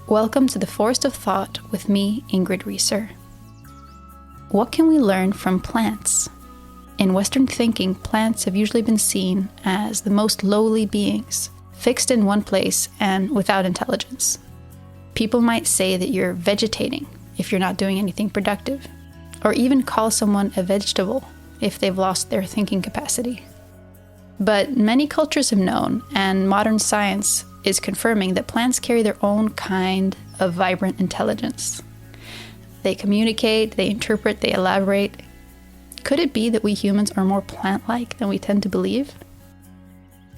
Welcome to the Forest of Thought with me, Ingrid Rieser. What can we learn from plants? In Western thinking, plants have usually been seen as the most lowly beings, fixed in one place and without intelligence. People might say that you're vegetating if you're not doing anything productive, or even call someone a vegetable if they've lost their thinking capacity. But many cultures have known, and modern science is confirming that plants carry their own kind of vibrant intelligence. They communicate, they interpret, they elaborate. Could it be that we humans are more plant-like than we tend to believe?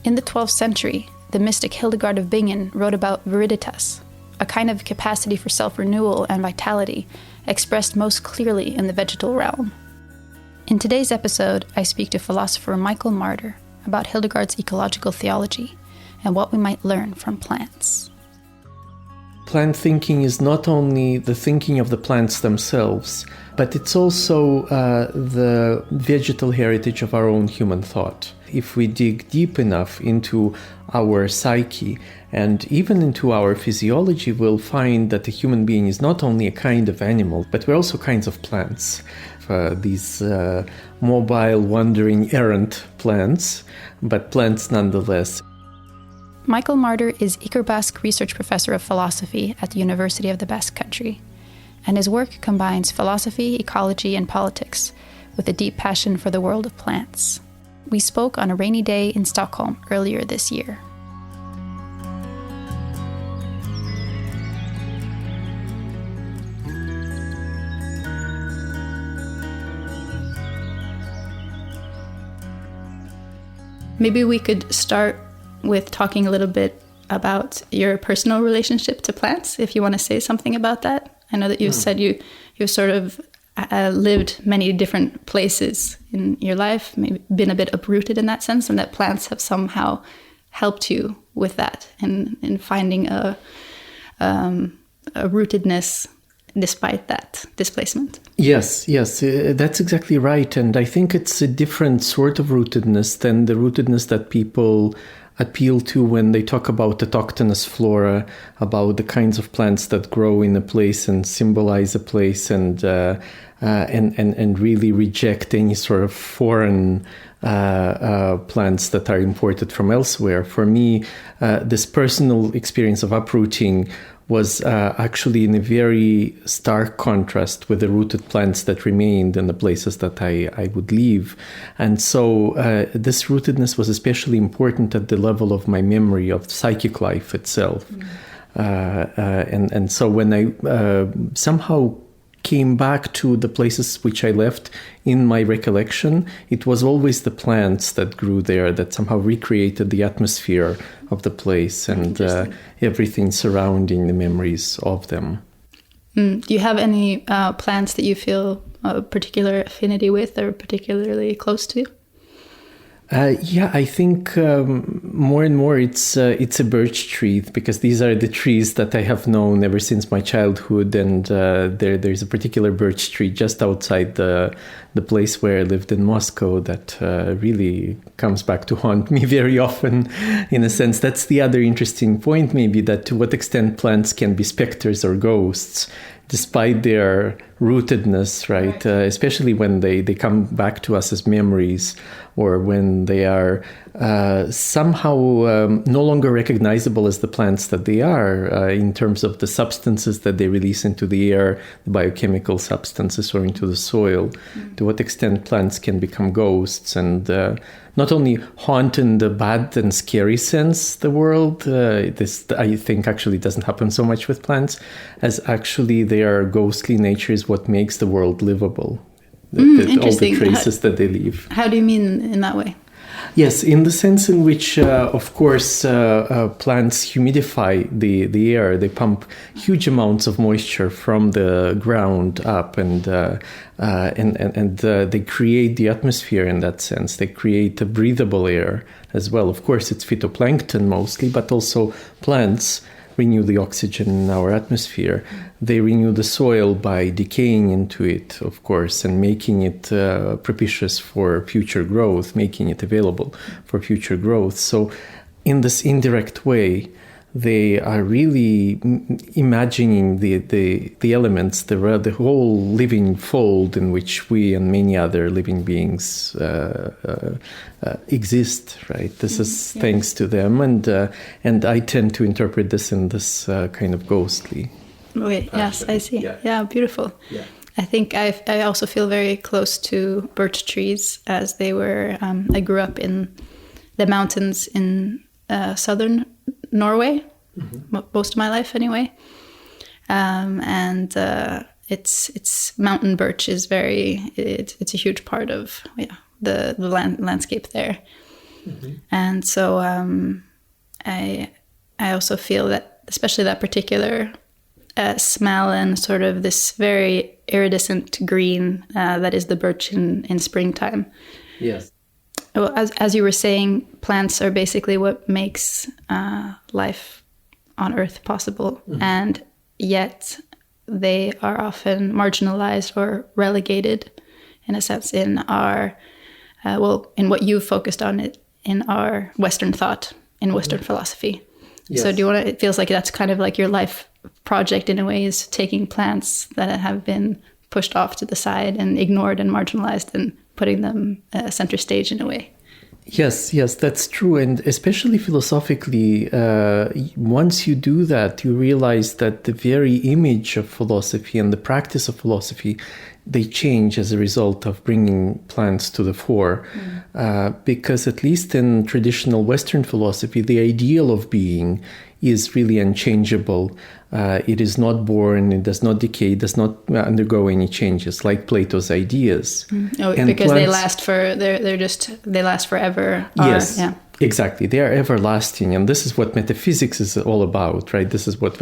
In the 12th century, the mystic Hildegard of Bingen wrote about viriditas, a kind of capacity for self-renewal and vitality expressed most clearly in the vegetal realm. In today's episode, I speak to philosopher Michael Marder about Hildegard's ecological theology and what we might learn from plants. Plant thinking is not only the thinking of the plants themselves, but it's also the vegetal heritage of our own human thought. If we dig deep enough into our psyche and even into our physiology, we'll find that the human being is not only a kind of animal, but we're also kinds of plants. These mobile, wandering, errant plants, but plants nonetheless. Michael Marder is Ikerbasque Research Professor of Philosophy at the University of the Basque Country, and his work combines philosophy, ecology, and politics with a deep passion for the world of plants. We spoke on a rainy day in Stockholm earlier this year. Maybe we could start with talking a little bit about your personal relationship to plants, if you want to say something about that. I know that you said you've sort of lived many different places in your life, maybe been a bit uprooted in that sense, and that plants have somehow helped you with that and in finding a rootedness despite that displacement. Yes, that's exactly right. And I think it's a different sort of rootedness than the rootedness that people appeal to when they talk about autochthonous flora, about the kinds of plants that grow in a place and symbolize a place, and really reject any sort of foreign plants that are imported from elsewhere. For me, this personal experience of uprooting was actually in a very stark contrast with the rooted plants that remained in the places that I would leave. And so this rootedness was especially important at the level of my memory of psychic life itself. And so when I somehow came back to the places which I left in my recollection, it was always the plants that grew there that somehow recreated the atmosphere of the place and everything surrounding the memories of them. Do you have any plants that you feel a particular affinity with or particularly close to? I think more and more it's a birch tree, because these are the trees that I have known ever since my childhood, and there's a particular birch tree just outside the place where I lived in Moscow that really comes back to haunt me very often. In a sense, that's the other interesting point, maybe, that to what extent plants can be specters or ghosts, despite their rootedness, right? Especially when they come back to us as memories, or when they are somehow no longer recognizable as the plants that they are in terms of the substances that they release into the air, the biochemical substances, or into the soil. To what extent plants can become ghosts and not only haunt in the bad and scary sense the world. This, I think, actually doesn't happen so much with plants, as actually their ghostly nature is what makes the world livable. All the traces that they leave. How do you mean in that way? Yes, in the sense in which, of course, plants humidify the air. They pump huge amounts of moisture from the ground up, and they create the atmosphere in that sense. They create a breathable air as well. Of course, it's phytoplankton mostly, but also plants renew the oxygen in our atmosphere. They renew the soil by decaying into it, of course, and making it propitious for future growth, making it available for future growth. So in this indirect way, they are really imagining the elements, the whole living fold in which we and many other living beings exist, right? This is thanks to them, and I tend to interpret this in this kind of ghostly. Okay, yes, I see. Yeah, beautiful. Yeah. I think I also feel very close to birch trees, as they were. I grew up in the mountains in southern Norway, most of my life anyway, and it's mountain birch is it's a huge part of the landscape there, and so I also feel that, especially that particular smell and sort of this very iridescent green that is the birch in springtime. Yes. Well, as you were saying, plants are basically what makes life on Earth possible, and yet they are often marginalized or relegated, in a sense, in our in what you've focused on it in our Western thought, in Western philosophy. Yes. So, it feels like that's kind of like your life project in a way, is taking plants that have been pushed off to the side and ignored and marginalized and putting them center stage in a way. Yes, that's true. And especially philosophically, once you do that, you realize that the very image of philosophy and the practice of philosophy, they change as a result of bringing plants to the fore. Because at least in traditional Western philosophy, the ideal of being is really unchangeable. It is not born, it does not decay, it does not undergo any changes, like Plato's ideas. And because plants, they last forever. Yes, exactly. They are everlasting, and this is what metaphysics is all about, right? This is what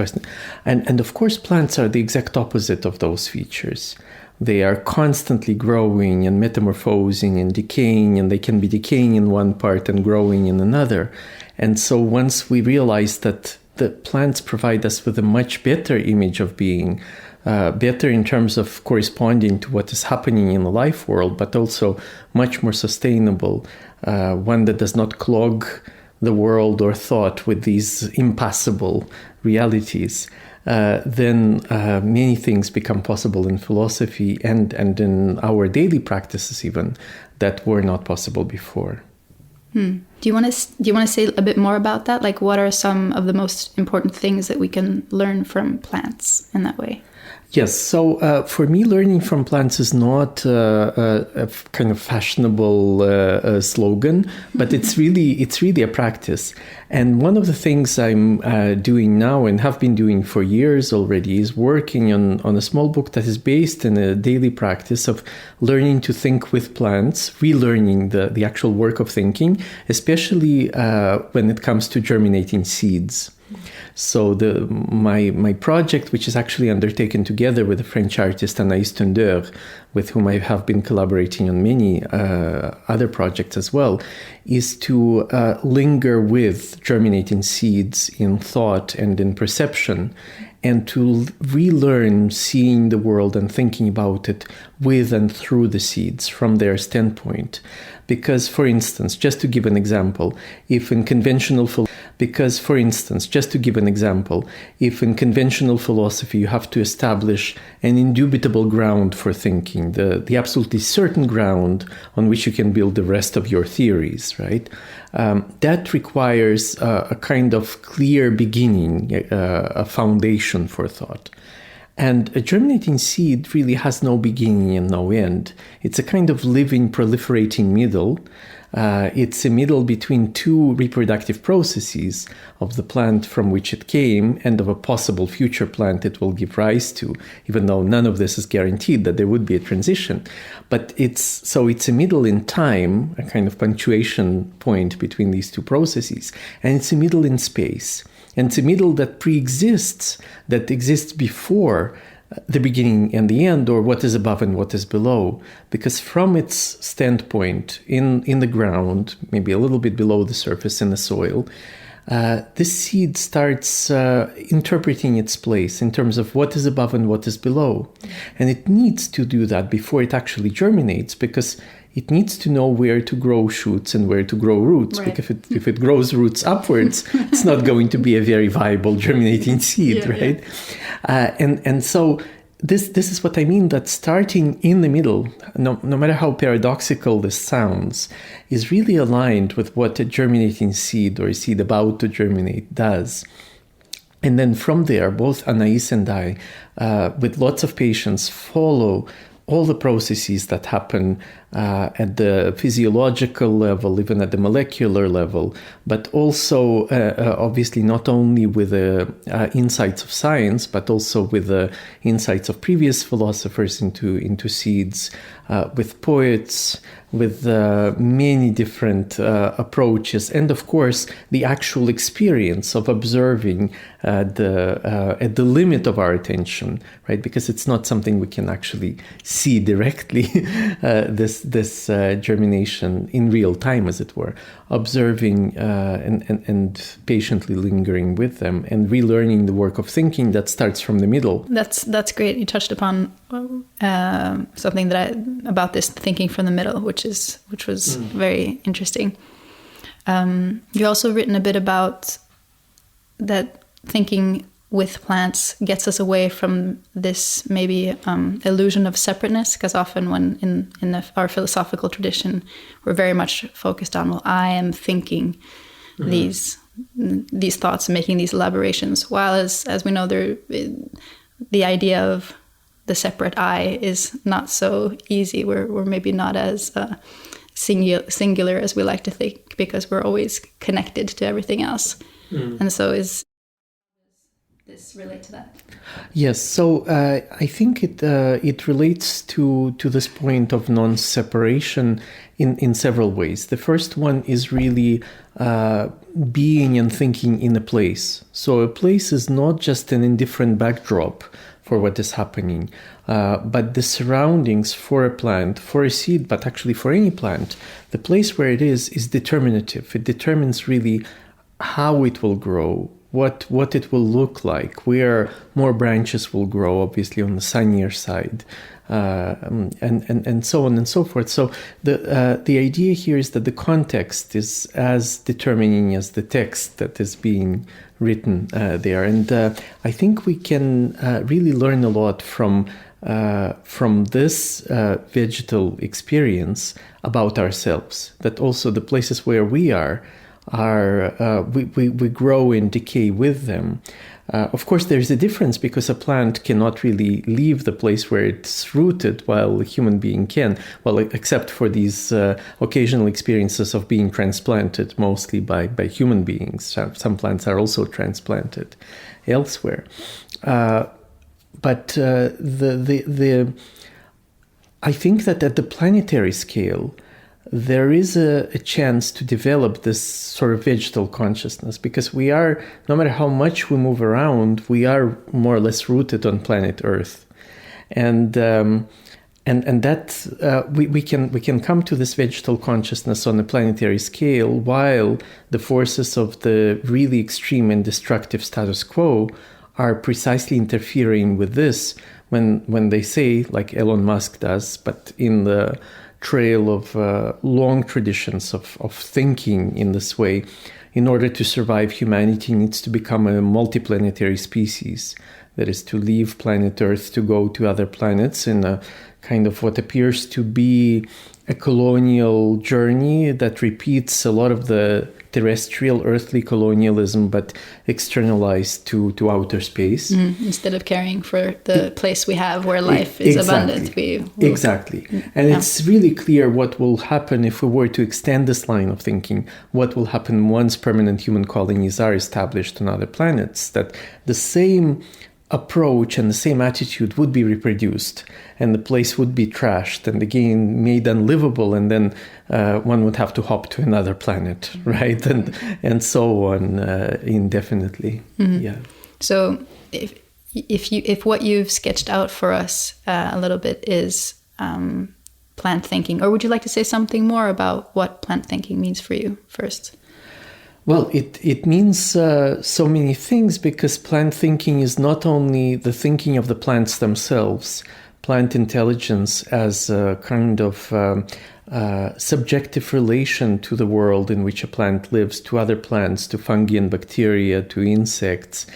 and of course plants are the exact opposite of those features. They are constantly growing and metamorphosing and decaying, and they can be decaying in one part and growing in another. And so once we realize that the plants provide us with a much better image of being, better in terms of corresponding to what is happening in the life world, but also much more sustainable, one that does not clog the world or thought with these impassable realities, then many things become possible in philosophy and in our daily practices even that were not possible before. Do you want to say a bit more about that? Like, what are some of the most important things that we can learn from plants in that way? Yes. So for me, learning from plants is not a kind of fashionable slogan, but it's really a practice. And one of the things I'm doing now and have been doing for years already is working on a small book that is based in a daily practice of learning to think with plants, relearning the actual work of thinking, especially when it comes to germinating seeds. So my project, which is actually undertaken together with the French artist Anaïs Tundeur, with whom I have been collaborating on many other projects as well, is to linger with germinating seeds in thought and in perception, and to relearn seeing the world and thinking about it with and through the seeds from their standpoint. Because, for instance, just to give an example, if in conventional philosophy you have to establish an indubitable ground for thinking, the absolutely certain ground on which you can build the rest of your theories, right? That requires a kind of clear beginning, a foundation for thought. And a germinating seed really has no beginning and no end. It's a kind of living, proliferating middle. It's a middle between two reproductive processes of the plant from which it came and of a possible future plant it will give rise to, even though none of this is guaranteed that there would be a transition. But it's a middle in time, a kind of punctuation point between these two processes, and it's a middle in space. And it's a middle that pre-exists, that exists before the beginning and the end, or what is above and what is below. Because from its standpoint, in the ground, maybe a little bit below the surface in the soil, this seed starts interpreting its place in terms of what is above and what is below. And it needs to do that before it actually germinates, because it needs to know where to grow shoots and where to grow roots. Right. Because if it grows roots upwards, it's not going to be a very viable germinating seed, right? Yeah. And so this is what I mean, that starting in the middle, no matter how paradoxical this sounds, is really aligned with what a germinating seed or a seed about to germinate does. And then from there, both Anais and I, with lots of patience, follow all the processes that happen at the physiological level, even at the molecular level, but also obviously not only with the insights of science, but also with the insights of previous philosophers into seeds, with poets, with many different approaches, and of course the actual experience of observing at the limit of our attention, right? Because it's not something we can actually see directly, this germination in real time, as it were, observing and patiently lingering with them and relearning the work of thinking that starts from the middle. That's great. You touched upon something about this thinking from the middle, which was very interesting. You've also written a bit about that thinking with plants gets us away from this maybe illusion of separateness, because often when in our philosophical tradition, we're very much focused on, well, I am thinking these thoughts and making these elaborations, while as we know, the idea of the separate I is not so easy. We're maybe not as singular as we like to think, because we're always connected to everything else. And so is this relate to that? Yes, so I think it relates to this point of non-separation in several ways. The first one is really being and thinking in a place. So a place is not just an indifferent backdrop for what is happening, but the surroundings for a plant, for a seed, but actually for any plant, the place where it is determinative. It determines really how it will grow, what it will look like, where more branches will grow, obviously on the sunnier side, and so on and so forth. So the idea here is that the context is as determining as the text that is being written there. And I think we can really learn a lot from this vegetal experience about ourselves, that also the places where we we grow and decay with them. Of course, there's a difference, because a plant cannot really leave the place where it's rooted, while a human being can. Well, except for these occasional experiences of being transplanted, mostly by human beings. Some plants are also transplanted elsewhere. But I think that at the planetary scale, there is a chance to develop this sort of vegetal consciousness, because we are, no matter how much we move around, we are more or less rooted on planet Earth, and that we can come to this vegetal consciousness on a planetary scale, while the forces of the really extreme and destructive status quo are precisely interfering with this when they say, like Elon Musk does, but in the trail of long traditions of thinking in this way, in order to survive, humanity needs to become a multiplanetary species. That is, to leave planet Earth to go to other planets in a kind of what appears to be a colonial journey that repeats a lot of the terrestrial earthly colonialism, but externalized to outer space. Instead of caring for the place we have where life is abundant. Exactly. And it's really clear what will happen if we were to extend this line of thinking, what will happen once permanent human colonies are established on other planets, that the same approach and the same attitude would be reproduced, and the place would be trashed and again made unlivable, and then one would have to hop to another planet, right? And so on indefinitely. Yeah. So if what you've sketched out for us a little bit is plant thinking, or would you like to say something more about what plant thinking means for you first? Well, it means so many things, because plant thinking is not only the thinking of the plants themselves, plant intelligence as a kind of subjective relation to the world in which a plant lives, to other plants, to fungi and bacteria, to insects,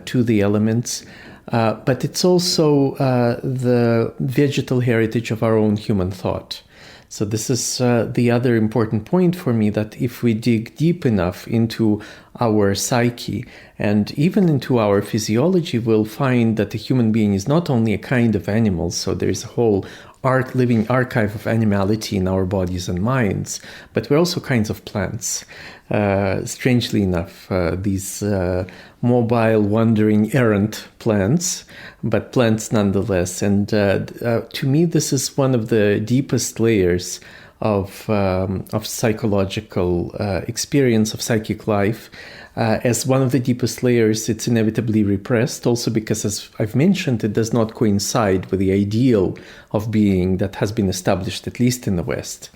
to the elements. But it's also the vegetal heritage of our own human thought. So this is the other important point for me, that if we dig deep enough into our psyche and even into our physiology, we'll find that the human being is not only a kind of animal, so there's a whole living archive of animality in our bodies and minds, but we're also kinds of plants. Strangely enough, these mobile, wandering, errant plants, but plants nonetheless. And to me, this is one of the deepest layers of psychological experience, of psychic life. As one of the deepest layers, it's inevitably repressed, also because, as I've mentioned, it does not coincide with the ideal of being that has been established, at least in the West.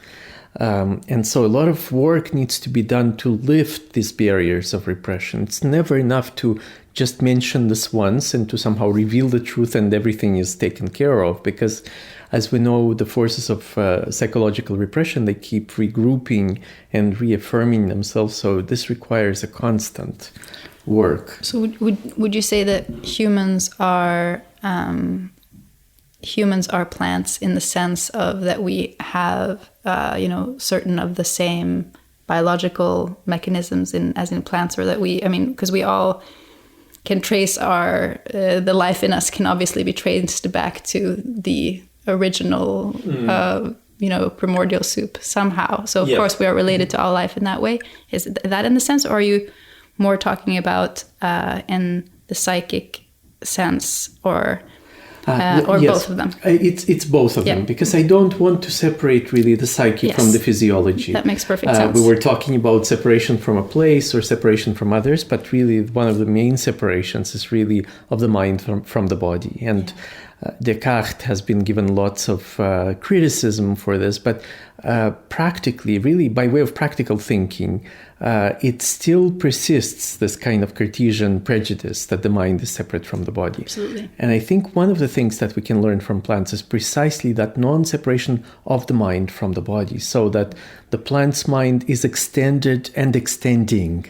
And so a lot of work needs to be done to lift these barriers of repression. It's never enough to just mention this once and to somehow reveal the truth and everything is taken care of, because as we know, the forces of psychological repression, they keep regrouping and reaffirming themselves. So this requires a constant work. So would you say that humans are plants in the sense of that we have certain of the same biological mechanisms as in plants, or that because we all can trace the life in us can obviously be traced back to the original primordial soup somehow. So of course we are related to all life in that way. Is that in the sense, or are you more talking about in the psychic sense, or yes, both of them? It's both of them, because I don't want to separate really the psyche from the physiology. That makes perfect sense. We were talking about separation from a place or separation from others, but really one of the main separations is really of the mind from the body. And Descartes has been given lots of criticism for this, but practically, really by way of practical thinking, it still persists, this kind of Cartesian prejudice that the mind is separate from the body. Absolutely. And I think one of the things that we can learn from plants is precisely that non-separation of the mind from the body, so that the plant's mind is extended and extending.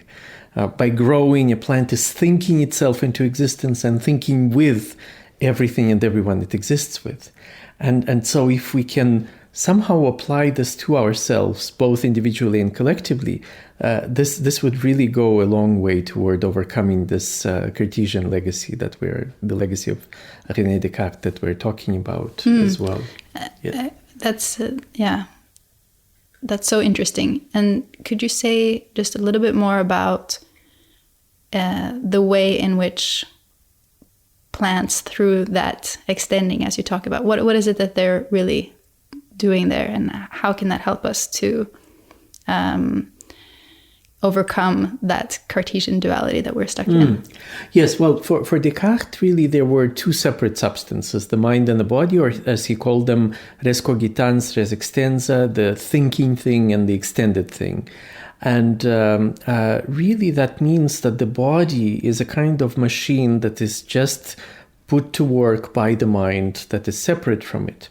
By growing, a plant is thinking itself into existence and thinking with everything and everyone it exists with. And so if we can somehow apply this to ourselves, both individually and collectively, this would really go a long way toward overcoming this Cartesian legacy the legacy of René Descartes that we're talking about as well. That's so interesting. And could you say just a little bit more about the way in which plants, through that extending, as you talk about, what is it that they're really doing there, and how can that help us to overcome that Cartesian duality that we're stuck in? Yes, well, for Descartes, really, there were two separate substances, the mind and the body, or as he called them, res cogitans, res extensa, the thinking thing and the extended thing. And really that means that the body is a kind of machine that is just put to work by the mind that is separate from it.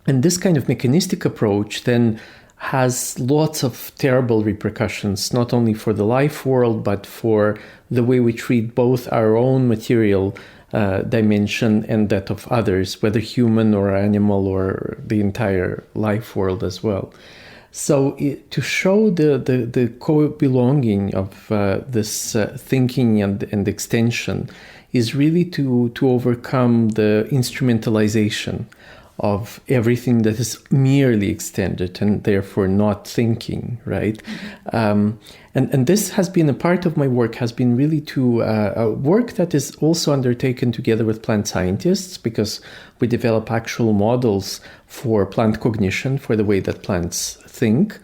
And this kind of mechanistic approach then has lots of terrible repercussions, not only for the life world, but for the way we treat both our own material dimension and that of others, whether human or animal or the entire life world as well. So to show the co-belonging of this thinking and extension is really to overcome the instrumentalization of everything that is merely extended and therefore not thinking, right? And this has been a part of my work, has been really to work that is also undertaken together with plant scientists, because we develop actual models for plant cognition, for the way that plants think,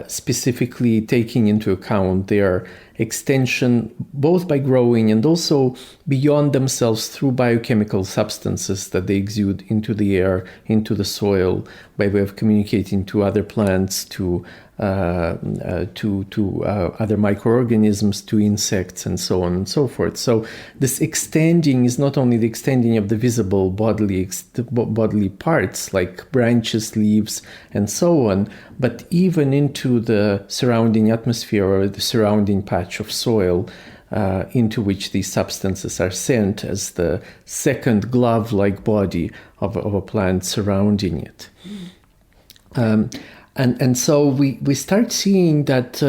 specifically taking into account their extension both by growing and also beyond themselves through biochemical substances that they exude into the air, into the soil, by way of communicating to other plants, to to other microorganisms, to insects, and so on and so forth. So this extending is not only the extending of the visible bodily parts like branches, leaves, and so on, but even into the surrounding atmosphere or the surrounding patch of soil into which these substances are sent as the second glove-like body of a plant surrounding it. And so we start seeing that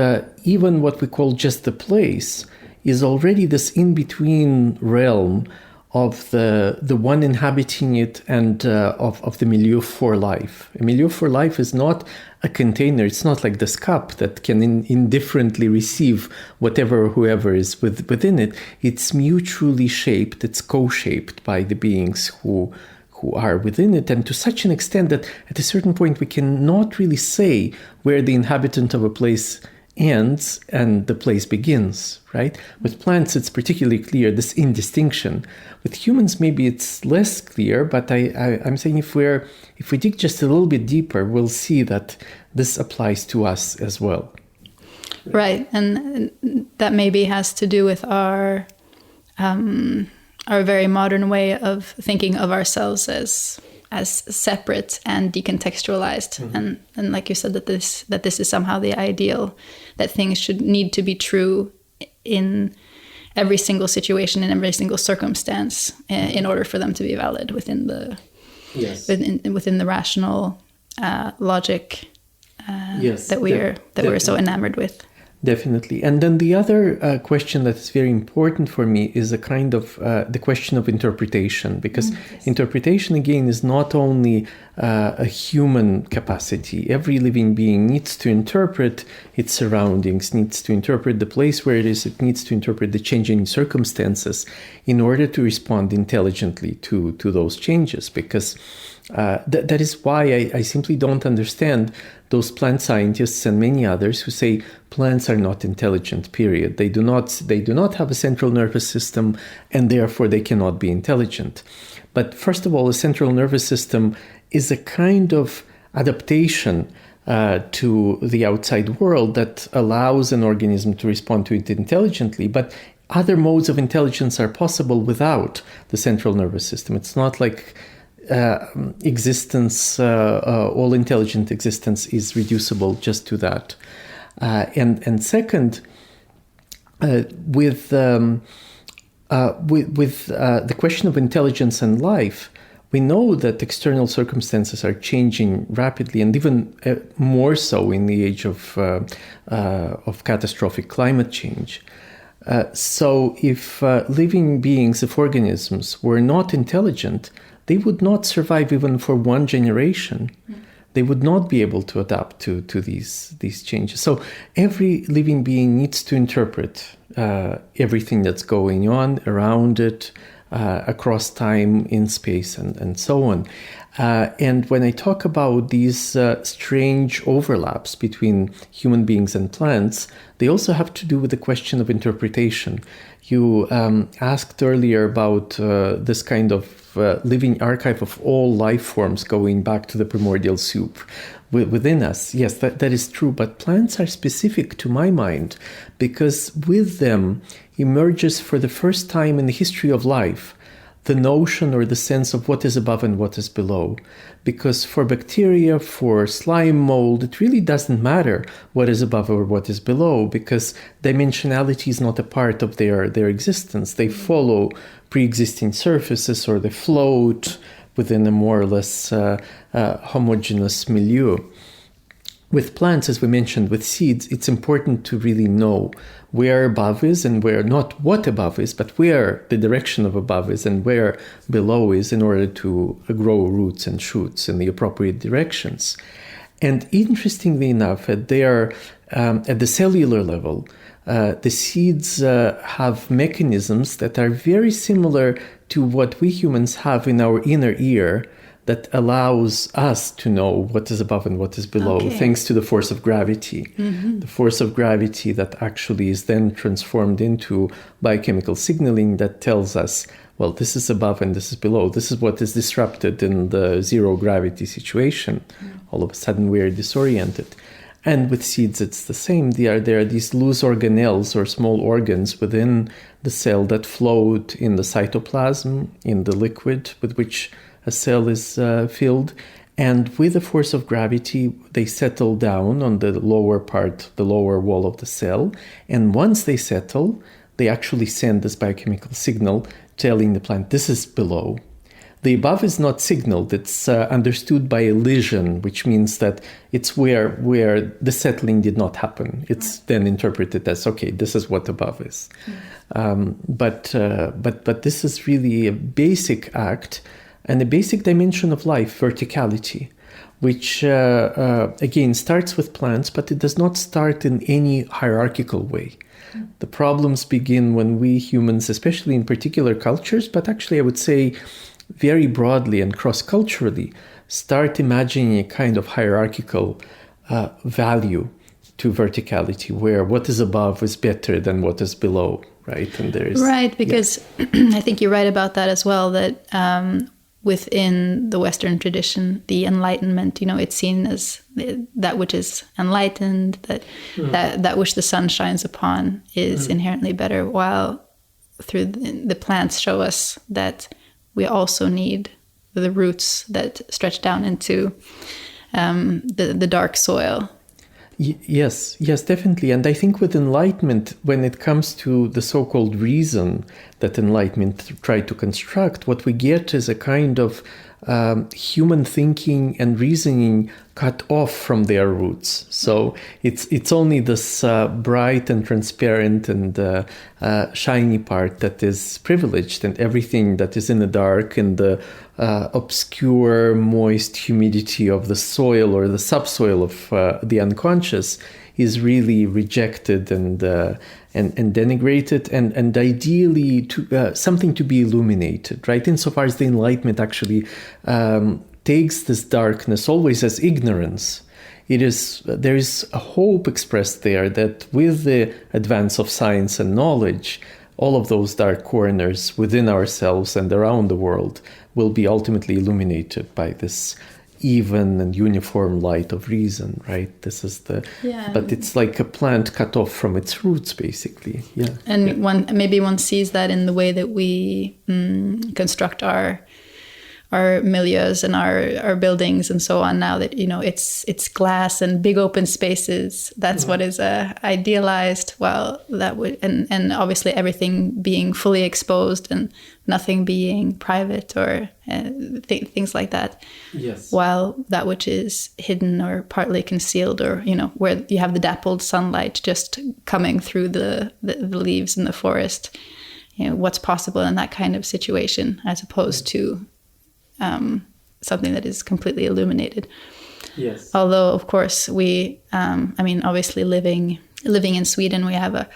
even what we call just the place is already this in-between realm of the one inhabiting it and of the milieu for life. A milieu for life is not a container. It's not like this cup that can indifferently receive whatever or whoever is within it. It's mutually shaped. It's co-shaped by the beings who are within it, and to such an extent that at a certain point we cannot really say where the inhabitant of a place ends and the place begins, right? With plants, it's particularly clear, this indistinction. With humans, maybe it's less clear, but I'm saying if we dig just a little bit deeper, we'll see that this applies to us as well. Right, and that maybe has to do with our very modern way of thinking of ourselves as separate and decontextualized. Mm-hmm. And like you said, that this is somehow the ideal, that things should need to be true in every single situation, in every single circumstance, in order for them to be valid within the within the rational logic that we're so enamored with. Definitely. And then the other question that is very important for me is a kind of the question of interpretation, because interpretation, again, is not only a human capacity. Every living being needs to interpret its surroundings, needs to interpret the place where it is, it needs to interpret the changing circumstances in order to respond intelligently to those changes, because that is why I simply don't understand those plant scientists and many others who say plants are not intelligent, period. They do not have a central nervous system, and therefore they cannot be intelligent. But first of all, the central nervous system is a kind of adaptation to the outside world that allows an organism to respond to it intelligently. But other modes of intelligence are possible without the central nervous system. It's not like existence, all intelligent existence is reducible just to that. And second, with the question of intelligence and life, we know that external circumstances are changing rapidly, and even more so in the age of catastrophic climate change. So if living beings, if organisms were not intelligent, they would not survive even for one generation. They would not be able to adapt to these changes. So every living being needs to interpret everything that's going on around it, across time, in space, and so on. And when I talk about these strange overlaps between human beings and plants, they also have to do with the question of interpretation. You asked earlier about this kind of living archive of all life forms going back to the primordial soup within us. Yes, that is true. But plants are specific to my mind because with them emerges for the first time in the history of life the notion or the sense of what is above and what is below. Because for bacteria, for slime mold, it really doesn't matter what is above or what is below, because dimensionality is not a part of their existence. They follow pre-existing surfaces, or they float within a more or less homogeneous milieu. With plants, as we mentioned, with seeds, it's important to really know where above is and where, not what above is, but where the direction of above is and where below is, in order to grow roots and shoots in the appropriate directions. And interestingly enough, at the cellular level, the seeds have mechanisms that are very similar to what we humans have in our inner ear, that allows us to know what is above and what is below, thanks to the force of gravity. Mm-hmm. The force of gravity that actually is then transformed into biochemical signaling that tells us, well, this is above and this is below. This is what is disrupted in the zero gravity situation. Mm-hmm. All of a sudden we are disoriented. And with seeds, it's the same. There are these loose organelles or small organs within the cell that float in the cytoplasm, in the liquid with which a cell is filled. And with the force of gravity, they settle down on the lower part, the lower wall of the cell. And once they settle, they actually send this biochemical signal telling the plant, this is below. The above is not signaled. It's understood by elision, which means that it's where the settling did not happen. It's then interpreted as, okay, this is what above is. But this is really a basic act and a basic dimension of life, verticality, which, again, starts with plants, but it does not start in any hierarchical way. The problems begin when we humans, especially in particular cultures, but actually I would say very broadly and cross-culturally, start imagining a kind of hierarchical value to verticality, where what is above is better than what is below, right? And there is because I think you're right about that as well. That within the Western tradition, the Enlightenment, it's seen as that which is enlightened, that which the sun shines upon is inherently better, while through the plants show us that we also need the roots that stretch down into the dark soil. Yes, definitely. And I think with enlightenment, when it comes to the so-called reason that enlightenment tried to construct, what we get is a kind of human thinking and reasoning cut off from their roots. So it's only this bright and transparent and shiny part that is privileged, and everything that is in the dark and the obscure, moist humidity of the soil or the subsoil of the unconscious is really rejected and denigrated, and ideally to something to be illuminated, right? Insofar as the Enlightenment actually takes this darkness always as ignorance, there is a hope expressed there that with the advance of science and knowledge, all of those dark corners within ourselves and around the world will be ultimately illuminated by this even and uniform light of reason, right? This is but it's like a plant cut off from its roots, basically. Yeah. And one sees that in the way that we construct our milieus and our buildings and so on now, that it's glass and big open spaces. That's what is idealized. Well, that would and obviously everything being fully exposed and nothing being private or things like that. Yes. While that which is hidden or partly concealed, or where you have the dappled sunlight just coming through the leaves in the forest, what's possible in that kind of situation, as opposed to something that is completely illuminated. Yes. Although, of course, we, obviously living in Sweden, we have a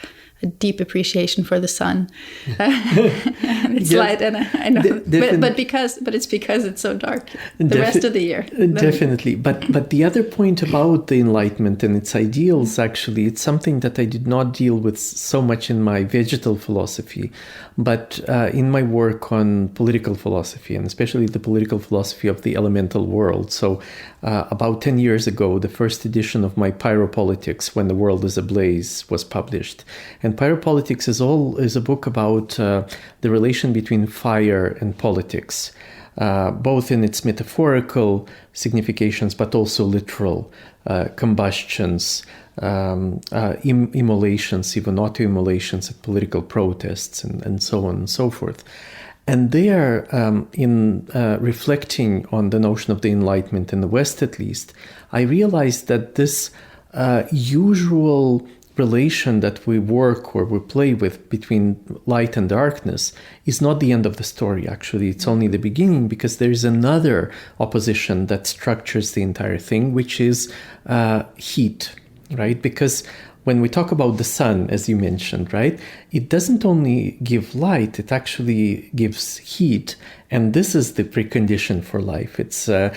deep appreciation for the sun. It's light, and I know, but it's because it's so dark the rest of the year. Definitely. But the other point about the Enlightenment and its ideals, actually, it's something that I did not deal with so much in my vegetal philosophy, but in my work on political philosophy, and especially the political philosophy of the elemental world. So about 10 years ago, the first edition of my Pyropolitics, When the World is Ablaze, was published. And Pyropolitics is a book about the relation between fire and politics, both in its metaphorical significations, but also literal combustions, immolations, even auto-immolations at political protests, and so on and so forth. And there, in reflecting on the notion of the Enlightenment in the West, at least, I realized that this usual relation that we work or we play with between light and darkness is not the end of the story. Actually, it's only the beginning, because there is another opposition that structures the entire thing, which is heat, right? Because when we talk about the sun, as you mentioned, right, it doesn't only give light, it actually gives heat. And this is the precondition for life. It's the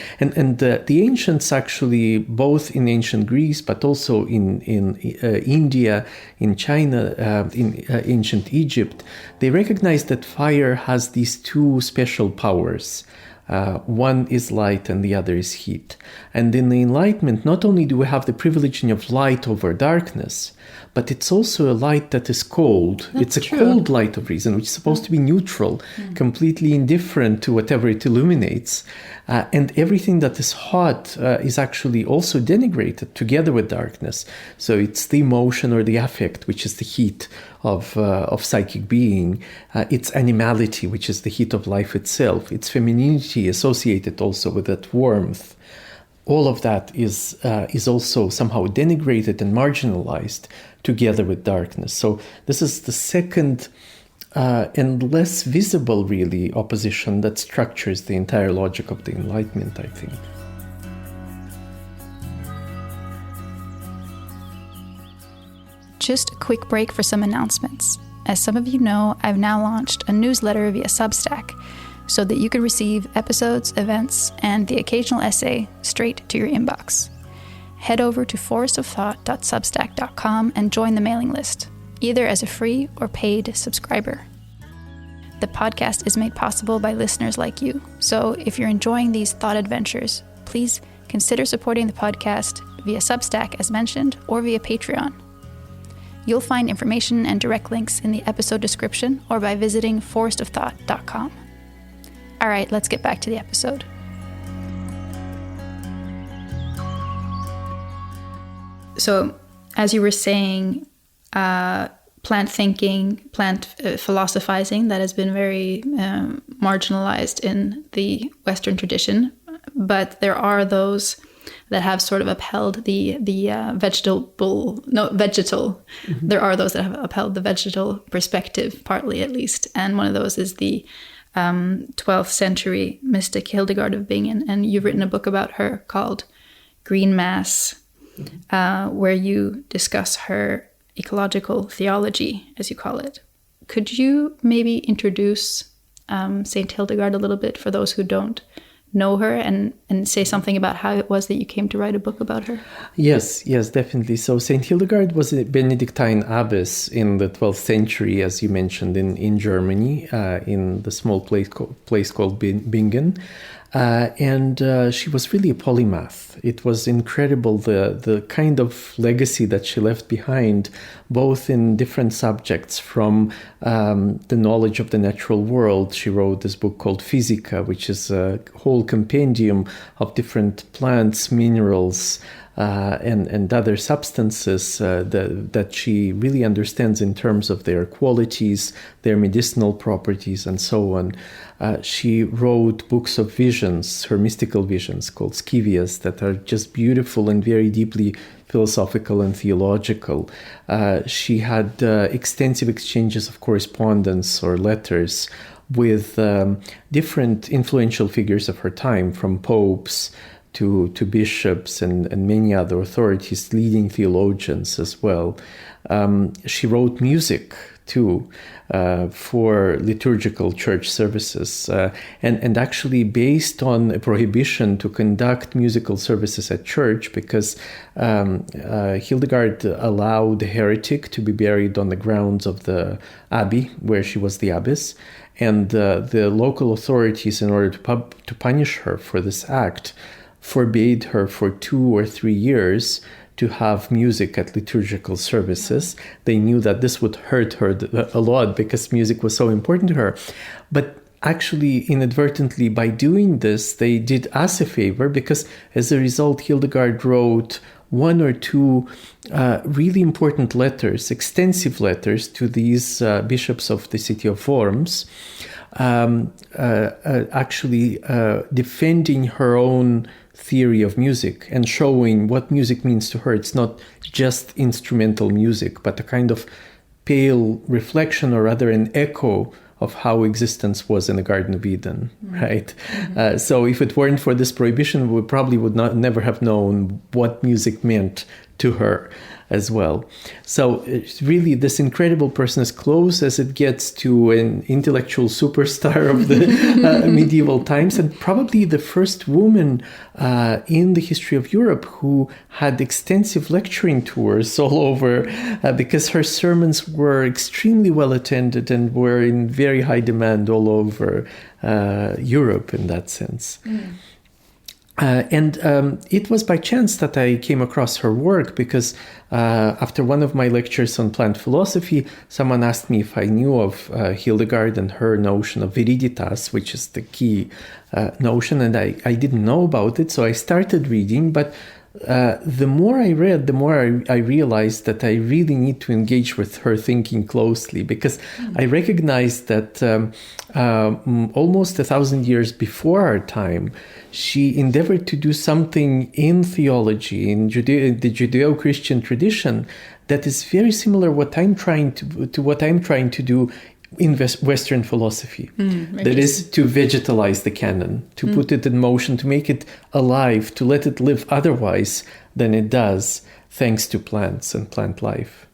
ancients actually, both in ancient Greece, but also in India, in China, in ancient Egypt, they recognized that fire has these two special powers. One is light and the other is heat. And in the Enlightenment, not only do we have the privilege of light over darkness, but it's also a light that is cold. That's it's a true. cold light of reason, which is supposed to be neutral, completely indifferent to whatever it illuminates. And everything that is hot is actually also denigrated together with darkness. So it's the emotion or the affect, which is the heat of psychic being. It's animality, which is the heat of life itself. It's femininity associated also with that warmth. All of that is also somehow denigrated and marginalized together with darkness. So this is the second and less visible, really, opposition that structures the entire logic of the Enlightenment, I think. Just a quick break for some announcements. As some of you know, I've now launched a newsletter via Substack so that you can receive episodes, events, and the occasional essay straight to your inbox. Head over to forestofthought.substack.com and join the mailing list, either as a free or paid subscriber. The podcast is made possible by listeners like you, so if you're enjoying these thought adventures, please consider supporting the podcast via Substack as mentioned, or via Patreon. You'll find information and direct links in the episode description or by visiting forestofthought.com. All right, let's get back to the episode. So, as you were saying, plant thinking, plant philosophizing, that has been very marginalized in the Western tradition. But there are those that have sort of upheld the vegetal. Mm-hmm. There are those that have upheld the vegetal perspective, partly at least. And one of those is the 12th century mystic Hildegard of Bingen. And you've written a book about her called Green Mass, where you discuss her ecological theology, as you call it. Could you maybe introduce Saint Hildegard a little bit for those who don't know her, and say something about how it was that you came to write a book about her? Yes, definitely. So Saint Hildegard was a Benedictine abbess in the 12th century, as you mentioned, in Germany, in the small place called Bingen. And she was really a polymath. It was incredible, the kind of legacy that she left behind, both in different subjects, from the knowledge of the natural world. She wrote this book called Physica, which is a whole compendium of different plants, minerals, and other substances that she really understands in terms of their qualities, their medicinal properties, and so on. She wrote books of visions, her mystical visions, called Scivias, that are just beautiful and very deeply philosophical and theological. She had extensive exchanges of correspondence or letters with different influential figures of her time, from popes to bishops and many other authorities, leading theologians as well. She wrote music too, for liturgical church services, and actually based on a prohibition to conduct musical services at church, because Hildegard allowed a heretic to be buried on the grounds of the abbey where she was the abbess, and the local authorities, in order to punish her for this act, forbade her for 2 or 3 years to have music at liturgical services. They knew that this would hurt her a lot because music was so important to her. But actually, inadvertently, by doing this, they did us a favor, because as a result, Hildegard wrote 1 or 2 really important letters, extensive letters, to these bishops of the city of Worms, actually defending her own theory of music and showing what music means to her. It's not just instrumental music, but a kind of pale reflection, or rather an echo of how existence was in the Garden of Eden, right? Mm-hmm. So if it weren't for this prohibition, we probably would never have known what music meant to her. as well. So it's really, this incredible person, as close as it gets to an intellectual superstar of the medieval times, and probably the first woman in the history of Europe who had extensive lecturing tours all over, because her sermons were extremely well attended and were in very high demand all over Europe in that sense. It was by chance that I came across her work, because after one of my lectures on plant philosophy, someone asked me if I knew of Hildegard and her notion of viriditas, which is the key notion, and I didn't know about it, so I started reading, but the more I read, the more I realized that I really need to engage with her thinking closely, because I recognized that almost 1,000 years before our time, she endeavored to do something in theology, in the Judeo-Christian tradition, that is very similar what I'm trying to do in Western philosophy. That is to vegetalize the canon, to put it in motion, to make it alive, to let it live otherwise than it does, thanks to plants and plant life.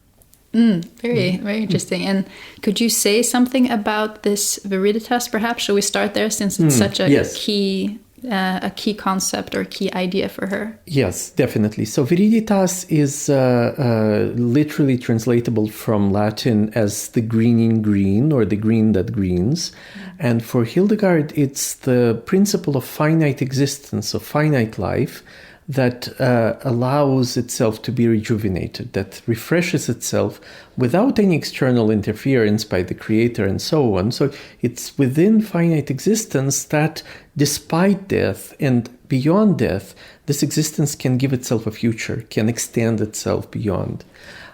Very, very interesting. And could you say something about this viriditas, perhaps? Shall we start there, since it's such a key concept or key idea for her? Yes, definitely. So viriditas is literally translatable from Latin as the greening green, or the green that greens. And for Hildegard, it's the principle of finite existence, of finite life, that allows itself to be rejuvenated, that refreshes itself without any external interference by the creator and so on. So it's within finite existence that, despite death and beyond death, this existence can give itself a future, can extend itself beyond.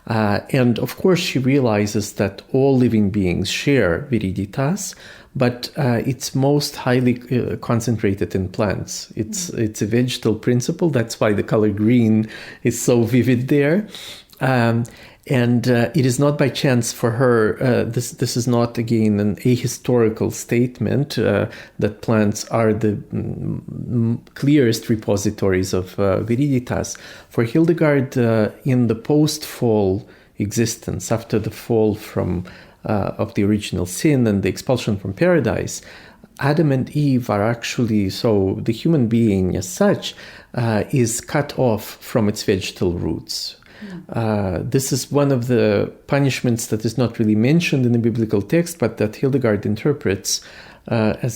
And of course, she realizes that all living beings share viriditas, but it's most highly concentrated in plants. It's a vegetal principle. That's why the color green is so vivid there. And it is not by chance for her. This is not, again, an ahistorical statement that plants are the clearest repositories of viriditas. For Hildegard, in the post-fall existence, after the fall of the original sin and the expulsion from paradise, Adam and Eve are actually, so the human being as such is cut off from its vegetal roots. This is one of the punishments that is not really mentioned in the biblical text, but that Hildegard interprets as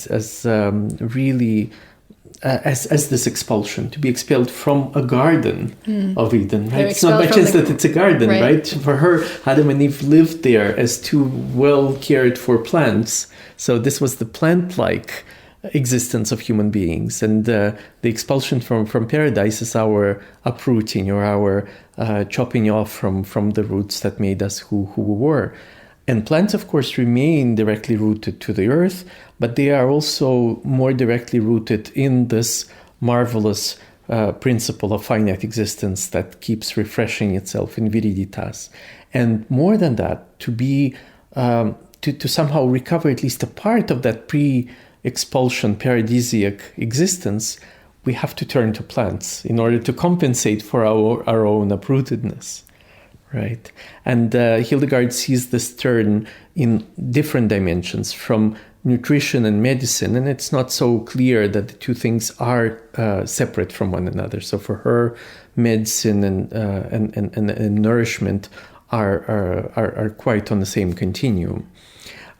this expulsion, to be expelled from a garden of Eden, right? It's not by chance that it's a garden, right? For her, Adam and Eve lived there as two well cared for plants. So this was the plant-like existence of human beings. And the expulsion from paradise is our uprooting, or our chopping off from the roots that made us who we were. And plants, of course, remain directly rooted to the earth, but they are also more directly rooted in this marvelous principle of finite existence that keeps refreshing itself in viriditas. And more than that, to somehow recover at least a part of that pre-expulsion paradisiac existence, we have to turn to plants in order to compensate for our own uprootedness. Right. And Hildegard sees this turn in different dimensions, from nutrition and medicine, and it's not so clear that the two things are separate from one another. So for her, medicine and nourishment are quite on the same continuum.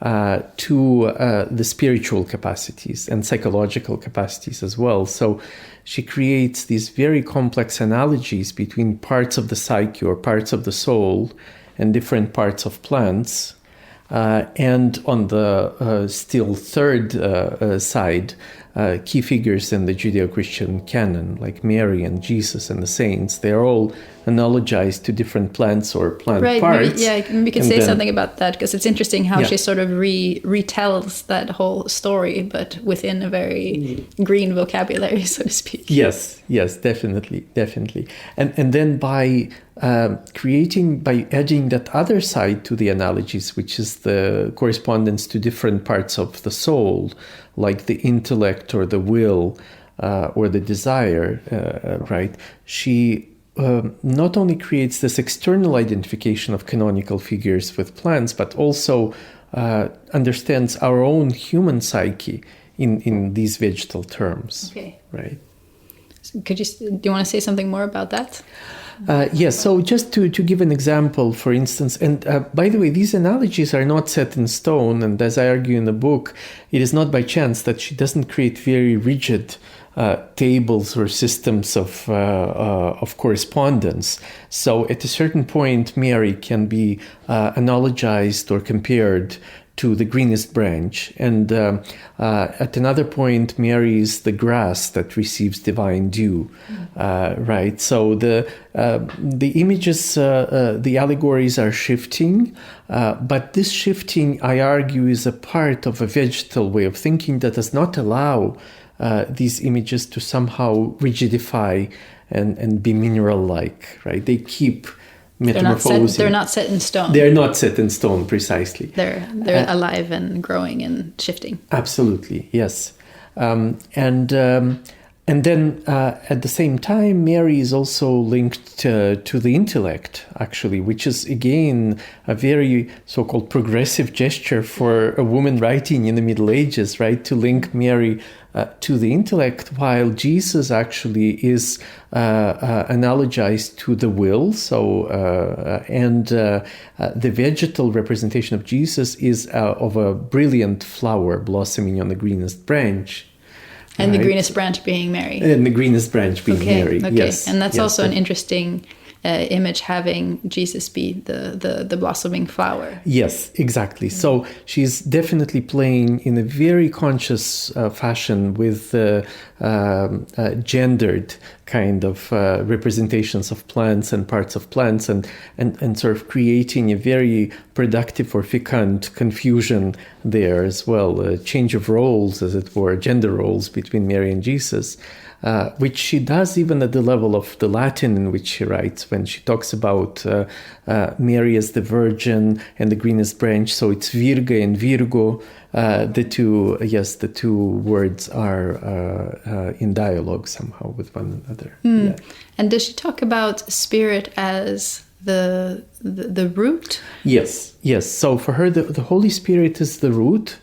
To the spiritual capacities and psychological capacities as well. So she creates these very complex analogies between parts of the psyche or parts of the soul and different parts of plants. And on the still third side, key figures in the Judeo-Christian canon, like Mary and Jesus and the saints, they're all analogized to different plants or plant parts. Maybe we could say something about that, because it's interesting how she sort of retells that whole story, but within a very green vocabulary, so to speak. Yes, definitely. And then by adding that other side to the analogies, which is the correspondence to different parts of the soul, like the intellect or the will or the desire, right? She not only creates this external identification of canonical figures with plants, but also understands our own human psyche in these vegetal terms. Okay. Right. Do you want to say something more about that? Yes, so just to give an example, for instance, and by the way, these analogies are not set in stone, and as I argue in the book, it is not by chance that she doesn't create very rigid tables or systems of correspondence. So at a certain point, Mary can be analogized or compared to the greenest branch, and at another point, Mary is the grass that receives divine dew, right? So the images, the allegories are shifting, but this shifting, I argue, is a part of a vegetal way of thinking that does not allow these images to somehow rigidify and be mineral-like, right? They keep metamorphosing. They're not set in stone. They're not set in stone, precisely. They're alive and growing and shifting. Absolutely, yes. And then at the same time, Mary is also linked to the intellect, actually, which is, again, a very so-called progressive gesture for a woman writing in the Middle Ages, right? To link Mary to the intellect, while Jesus actually is analogized to the will. So, and the vegetal representation of Jesus is of a brilliant flower blossoming on the greenest branch. And right? The greenest branch being Mary. And the greenest branch being Mary, yes. And that's also an interesting image, having Jesus be the blossoming flower. Yes, exactly. So she's definitely playing in a very conscious fashion with gendered kind of representations of plants and parts of plants, and sort of creating a very productive or fecund confusion there as well, a change of roles, as it were, gender roles between Mary and Jesus. Which she does even at the level of the Latin in which she writes, when she talks about Mary as the Virgin and the greenest branch. So it's Virga and Virgo. The two words are in dialogue somehow with one another. Yeah. And does she talk about spirit as the root? Yes. So for her, the Holy Spirit is the root.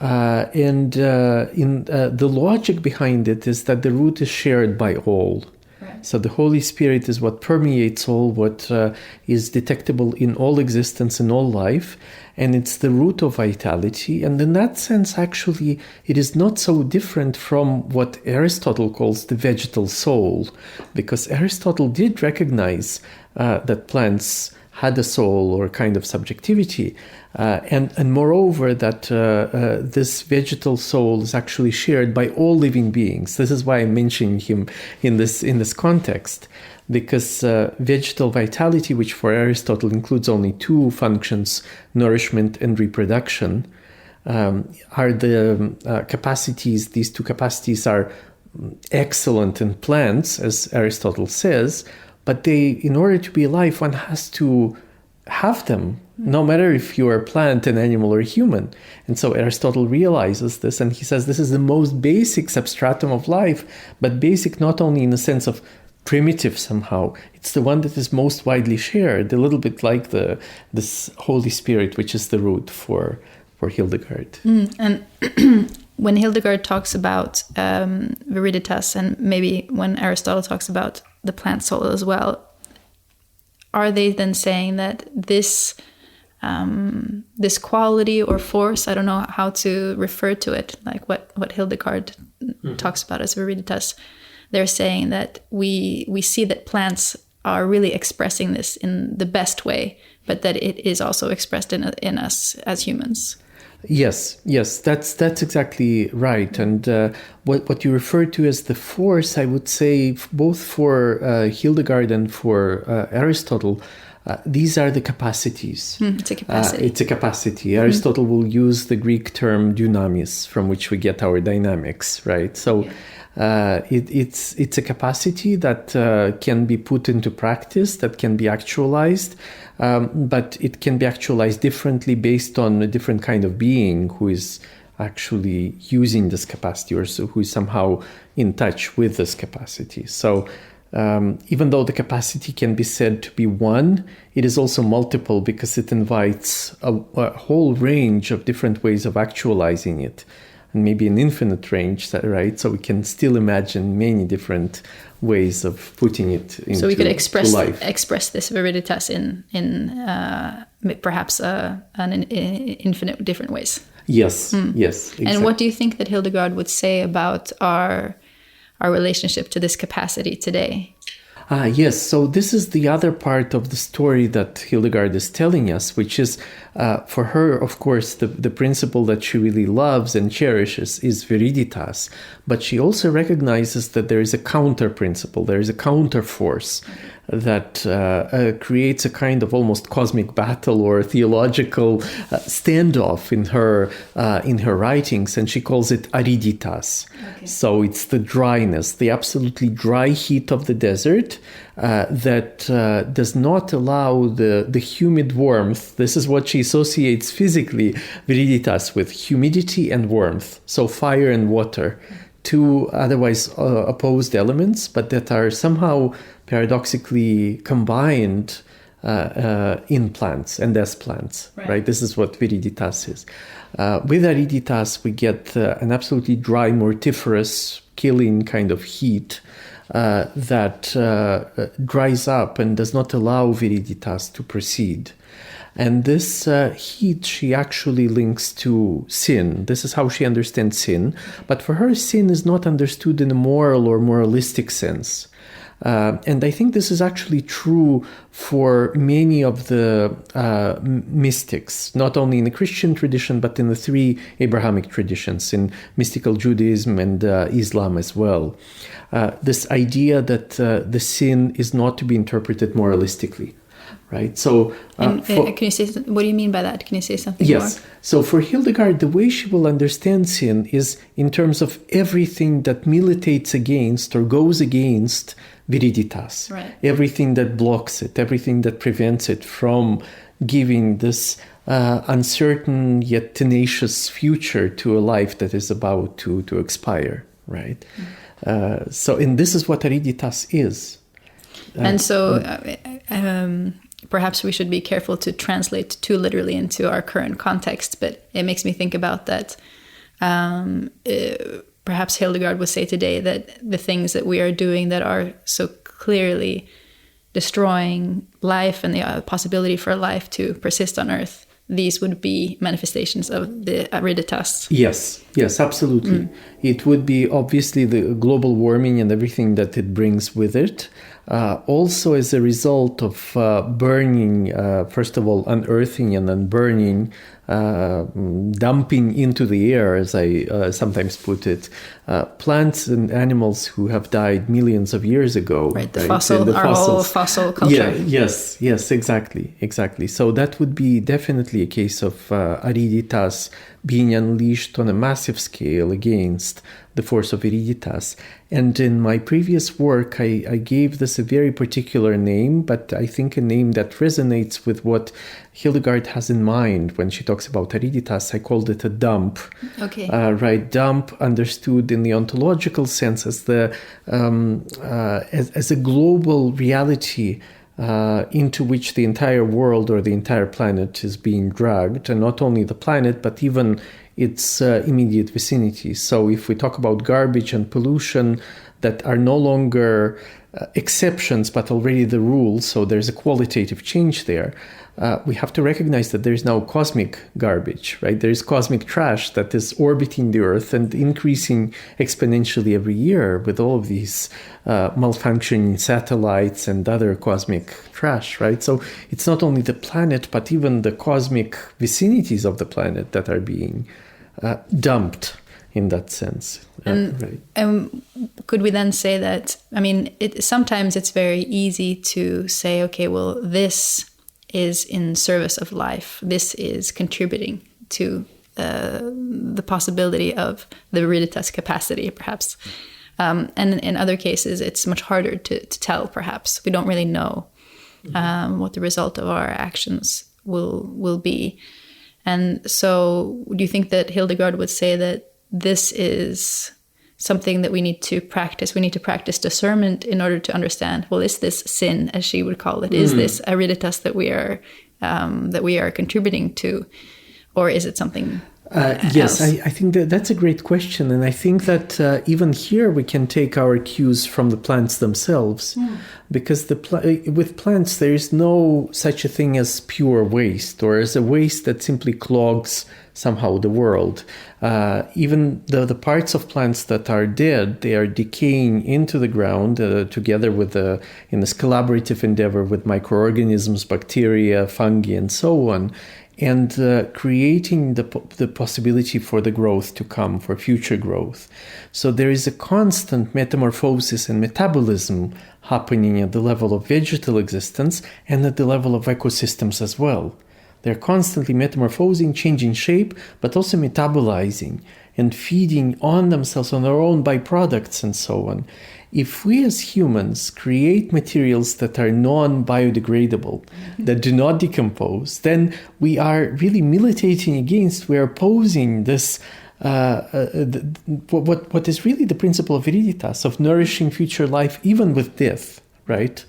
And the logic behind it is that the root is shared by all. Right. So the Holy Spirit is what permeates all, what is detectable in all existence, in all life, and it's the root of vitality. And in that sense, actually, it is not so different from what Aristotle calls the vegetal soul, because Aristotle did recognize that plants had a soul or kind of subjectivity, and moreover that this vegetal soul is actually shared by all living beings. This is why I'm mentioning him in this context, because vegetal vitality, which for Aristotle includes only two functions, nourishment and reproduction, are the capacities. These two capacities are excellent in plants, as Aristotle says. But in order to be alive, one has to have them, no matter if you are a plant, an animal, or a human. And so Aristotle realizes this, and he says this is the most basic substratum of life, but basic not only in the sense of primitive somehow. It's the one that is most widely shared, a little bit like this Holy Spirit, which is the root for Hildegard. And when Hildegard talks about viriditas, and maybe when Aristotle talks about the plant soul as well, are they then saying that this quality or force, I don't know how to refer to it, like what Hildegard talks about as viriditas, they're saying that we see that plants are really expressing this in the best way, but that it is also expressed in us as humans. Yes, that's exactly right. And what you refer to as the force, I would say, both for Hildegard and for Aristotle, these are the capacities. It's a capacity. It's a capacity. Aristotle will use the Greek term dynamis, from which we get our dynamics, right? So it's a capacity that can be put into practice, that can be actualized. But it can be actualized differently based on a different kind of being who is actually using this capacity, or who is somehow in touch with this capacity. So even though the capacity can be said to be one, it is also multiple because it invites a whole range of different ways of actualizing it, and maybe an infinite range, right? So we can still imagine many different ways of putting it into life. So we could express this viriditas in perhaps an infinite different ways. Yes, yes. Exactly. And what do you think that Hildegard would say about our relationship to this capacity today? Yes, so this is the other part of the story that Hildegard is telling us, which is, for her, of course, the principle that she really loves and cherishes is viriditas, but she also recognizes that there is a counter principle, there is a counter force that creates a kind of almost cosmic battle or theological standoff in her writings, and she calls it ariditas. Okay. So it's the dryness, the absolutely dry heat of the desert that does not allow the humid warmth. This is what she associates physically viriditas with: humidity and warmth. So fire and water, two otherwise opposed elements, but that are somehow paradoxically combined in plants and as plants, right? This is what viriditas is. With ariditas, we get an absolutely dry, mortiferous, killing kind of heat that dries up and does not allow viriditas to proceed. And this heat she actually links to sin. This is how she understands sin. But for her, sin is not understood in a moral or moralistic sense. And I think this is actually true for many of the mystics, not only in the Christian tradition, but in the three Abrahamic traditions, in mystical Judaism and Islam as well. This idea that the sin is not to be interpreted moralistically. Right. So, can you say what do you mean by that? Can you say something more? Yes. So for Hildegard, the way she will understand sin is in terms of everything that militates against or goes against viriditas. Right. Everything that blocks it, everything that prevents it from giving this uncertain yet tenacious future to a life that is about to expire. Right. And this is what ariditas is. And so. Perhaps we should be careful to translate too literally into our current context, but it makes me think about that. Perhaps Hildegard would say today that the things that we are doing that are so clearly destroying life and the possibility for life to persist on Earth, these would be manifestations of the ariditas. Yes, absolutely. It would be obviously the global warming and everything that it brings with it. Also as a result of burning, first of all, unearthing and then burning, dumping into the air, as I sometimes put it, plants and animals who have died millions of years ago. Right, whole fossil culture. Yes, exactly. So that would be definitely a case of ariditas being unleashed on a massive scale against the force of viriditas. And in my previous work, I gave this a very particular name, but I think a name that resonates with what Hildegard has in mind when she talks about ariditas. I called it a dump. Okay. Right, dump understood in the ontological sense as as a global reality into which the entire world or the entire planet is being dragged, and not only the planet, but even its immediate vicinity. So if we talk about garbage and pollution that are no longer exceptions, but already the rule, so there's a qualitative change there, we have to recognize that there's now cosmic garbage, right? There's cosmic trash that is orbiting the Earth and increasing exponentially every year with all of these malfunctioning satellites and other cosmic trash, right? So it's not only the planet, but even the cosmic vicinities of the planet that are being dumped in that sense. And could we then say that, I mean, sometimes it's very easy to say, okay, well, this is in service of life. This is contributing to the possibility of the viriditas capacity, perhaps. And in other cases, it's much harder to tell, perhaps. We don't really know what the result of our actions will be. And so do you think that Hildegard would say that this is something that we need to practice. We need to practice discernment in order to understand, well, is this sin, as she would call it? Is this viriditas that we are contributing to? Or is it something yes, else? I think that's a great question. And I think that even here we can take our cues from the plants themselves. Because with plants, there is no such a thing as pure waste or as a waste that simply clogs somehow the world. Even the parts of plants that are dead, they are decaying into the ground together with in this collaborative endeavor with microorganisms, bacteria, fungi, and so on, and creating the possibility for the growth to come, for future growth. So there is a constant metamorphosis and metabolism happening at the level of vegetal existence and at the level of ecosystems as well. They're constantly metamorphosing, changing shape, but also metabolizing and feeding on themselves, on their own byproducts and so on. If we as humans create materials that are non-biodegradable, that do not decompose, then we are really militating against, we are opposing this, what is really the principle of viriditas, of nourishing future life even with death, right?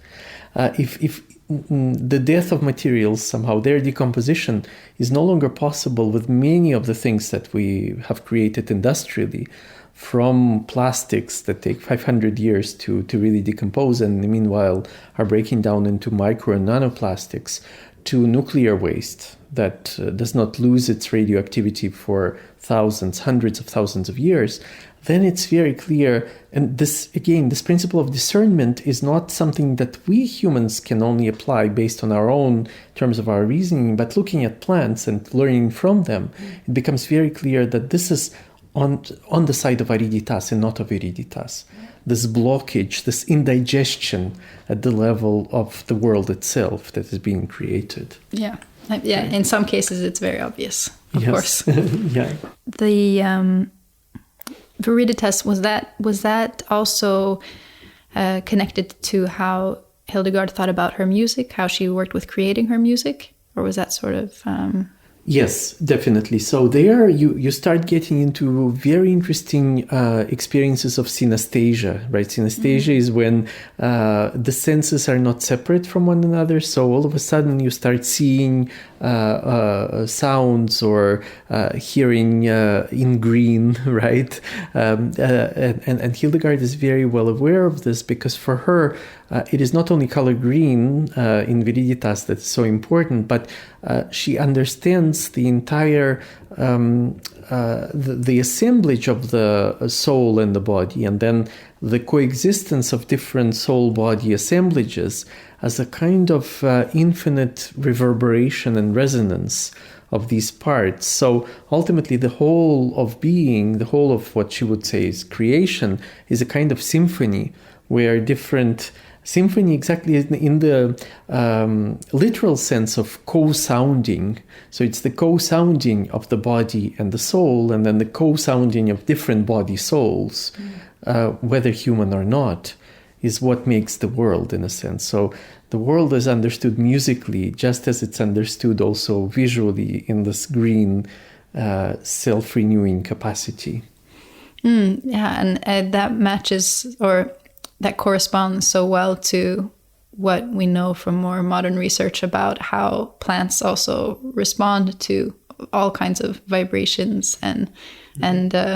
If the death of materials, somehow their decomposition is no longer possible with many of the things that we have created industrially, from plastics that take 500 years to really decompose and meanwhile are breaking down into micro and nanoplastics, to nuclear waste that does not lose its radioactivity for thousands, hundreds of thousands of years, then it's very clear. And this, again, this principle of discernment is not something that we humans can only apply based on our own terms of our reasoning, but looking at plants and learning from them, it becomes very clear that this is on the side of viriditas and not of viriditas. This blockage, this indigestion at the level of the world itself that is being created. Yeah. In some cases, it's very obvious, of course. Yeah. The viriditas, was that also connected to how Hildegard thought about her music, how she worked with creating her music, or was that sort of? Yes, definitely. So there you start getting into very interesting experiences of synesthesia, right? Synesthesia is when the senses are not separate from one another. So all of a sudden you start seeing sounds or hearing in green, right? And Hildegard is very well aware of this because for her, it is not only color green in viriditas that's so important, but she understands the entire the assemblage of the soul and the body, and then the coexistence of different soul-body assemblages as a kind of infinite reverberation and resonance of these parts. So ultimately the whole of being, the whole of what she would say is creation, is a kind of symphony where different symphony exactly in the literal sense of co-sounding. So it's the co-sounding of the body and the soul, and then the co-sounding of different body souls, whether human or not, is what makes the world in a sense. So the world is understood musically just as it's understood also visually in this green self-renewing capacity. And that matches, or that corresponds so well to what we know from more modern research about how plants also respond to all kinds of vibrations and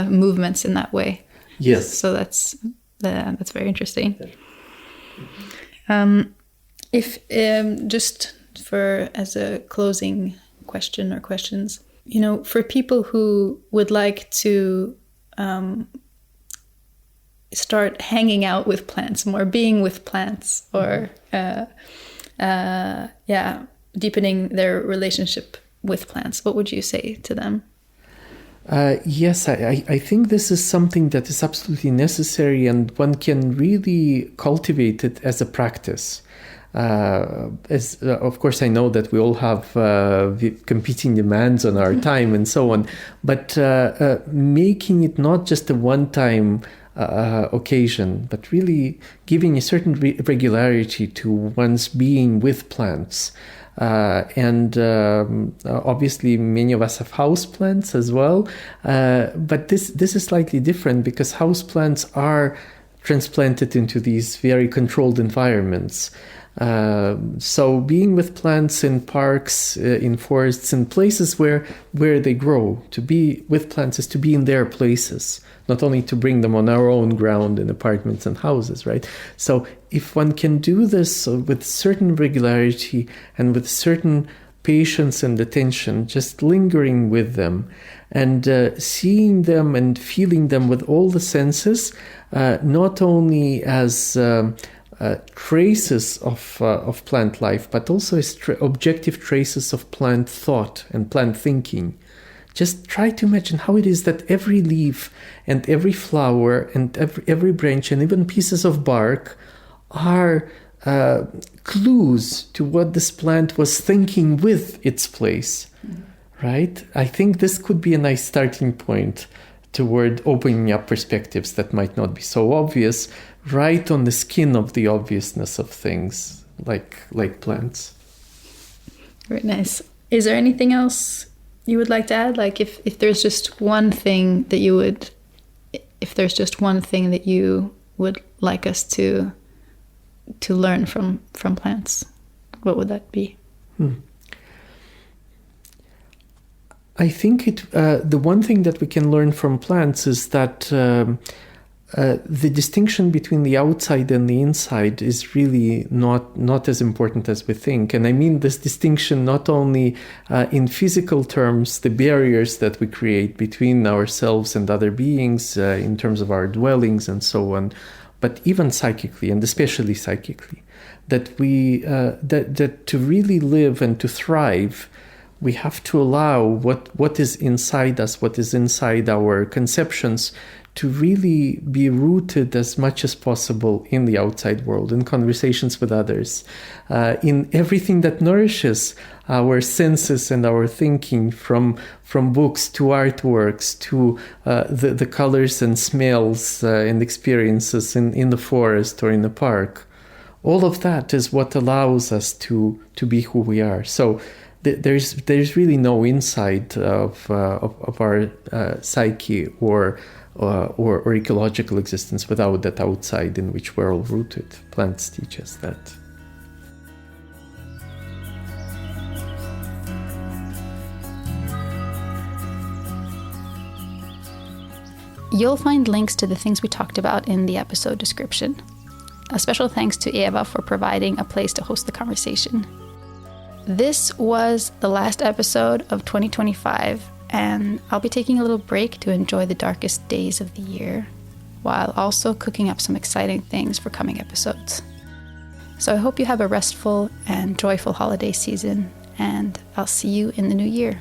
movements in that way. Yes. So that's very interesting. If just for as a closing question or questions, for people who would like to start hanging out with plants more, being with plants, or deepening their relationship with plants, what would you say to them? Yes, I think this is something that is absolutely necessary, and one can really cultivate it as a practice. Of course, I know that we all have competing demands on our time and so on, but making it not just a one-time occasion, but really giving a certain regularity to one's being with plants, And obviously many of us have houseplants as well. But this is slightly different because houseplants are transplanted into these very controlled environments. So being with plants in parks, in forests, in places where they grow, to be with plants is to be in their places, not only to bring them on our own ground in apartments and houses, right? So if one can do this with certain regularity and with certain patience and attention, just lingering with them and seeing them and feeling them with all the senses, not only as traces of plant life, but also as objective traces of plant thought and plant thinking. Just try to imagine how it is that every leaf and every flower and every branch and even pieces of bark are clues to what this plant was thinking with its place, right? I think this could be a nice starting point toward opening up perspectives that might not be so obvious, right on the skin of the obviousness of things, like plants. Very nice. Is there anything else you would like to add? Like if there's just one thing that you would like us to learn from plants, what would that be? I think the one thing that we can learn from plants is that the distinction between the outside and the inside is really not as important as we think. And I mean this distinction not only in physical terms, the barriers that we create between ourselves and other beings in terms of our dwellings and so on, but even psychically, and especially psychically, that that to really live and to thrive, we have to allow what is inside us, what is inside our conceptions, to really be rooted as much as possible in the outside world, in conversations with others, in everything that nourishes our senses and our thinking, from books to artworks to the colors and smells and experiences in the forest or in the park. All of that is what allows us to be who we are. So there's really no inside of our psyche or ecological existence without that outside in which we're all rooted. Plants teach us that. You'll find links to the things we talked about in the episode description. A special thanks to Eva for providing a place to host the conversation. This was the last episode of 2025, and I'll be taking a little break to enjoy the darkest days of the year, while also cooking up some exciting things for coming episodes. So I hope you have a restful and joyful holiday season, and I'll see you in the new year.